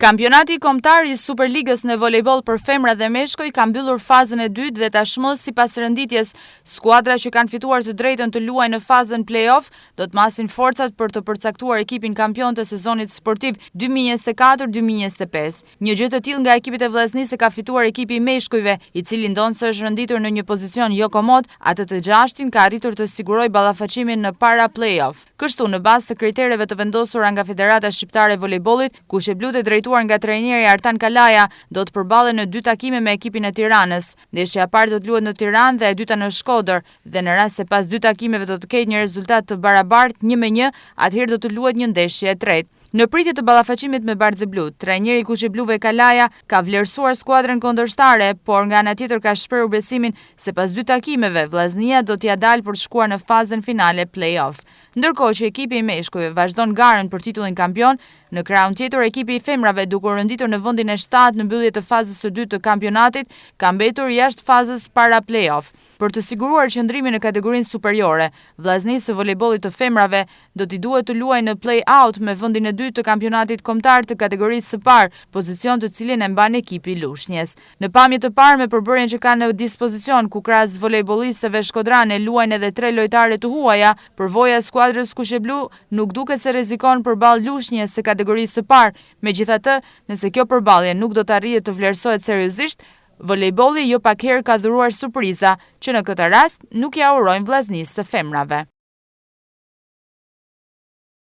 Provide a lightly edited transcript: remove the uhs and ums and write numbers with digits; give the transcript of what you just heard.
Kampionati kombëtar i Superligës në volejboll për femra dhe meshkuj ka mbyllur fazën e dytë dhe tashmë sipas renditjes, skuadra që kanë fituar të drejtën të luajnë në fazën play-off do të masin forcat për të përcaktuar ekipin kampion të sezonit sportiv 2024-2025. Një gjë të tillë nga ekipet e vllaznisë ka fituar ekipi i meshkujve, i cili ndonë se është renditur në një pozicion jo komod, atë të gjashtin ka arritur të sigurojë ballafaqimin në para play-off. Kështu, në bazë të kritereve të vendosura nga Federata Shqiptare e Volejbollit, kusheblut e drejtuar nga trajneri Artan Kalaja do të përballen në 2 takime me ekipin e Tiranës. Ndeshja e parë do të luhet në Tiranë dhe e dyta në Shkodër, dhe në rast se pas 2 takimeve do të ketë një rezultat të barabartë 1-1, atëherë do të luhet një ndeshje e tretë. Në pritje të ballafaqimit me Bardhë dhe Blut, trajneri kushebluve Kalaja ka vlerësuar skuadrën kundërshtare, por nga ana tjetër ka shprehur besimin se pas 2 takimeve vllaznia do t'ia dalë për të shkuar në fazën finale play-off. Ndërkohë që ekipi i meshkujve vazhdon garën për titullin kampion, në krahun tjetër ekipi i femrave, duke renditur në vendin e 7 në mbyllje të fazës së dytë të kampionatit, ka mbetur jashtë fazës para play-off. Për të siguruar qëndrimin në kategorinë superiore, vllaznisë së volejbollit të femrave do t'i duhet të luajë në play-out me vendin e dytë të kampionatit kombëtar të kategorisë së parë, pozicion të cilin e mban ekipi i Lushnjës. Në pamje të parë me përbërjen që kanë në dispozicion, ku krahas volejbollistëve shkodrane luajnë edhe 3 lojtare të huaja, përvoja e skuadrës kusheblu nuk duket se rrezikon përballë Lushnjës së kategorisë së parë. Megjithatë, nëse kjo përballje nuk do të arrijë të vlerësohet seriozisht, volejbolli jo pak herë ka dhuruar surpriza që në këtë rast nuk ja urojnë vllaznisë së femrave.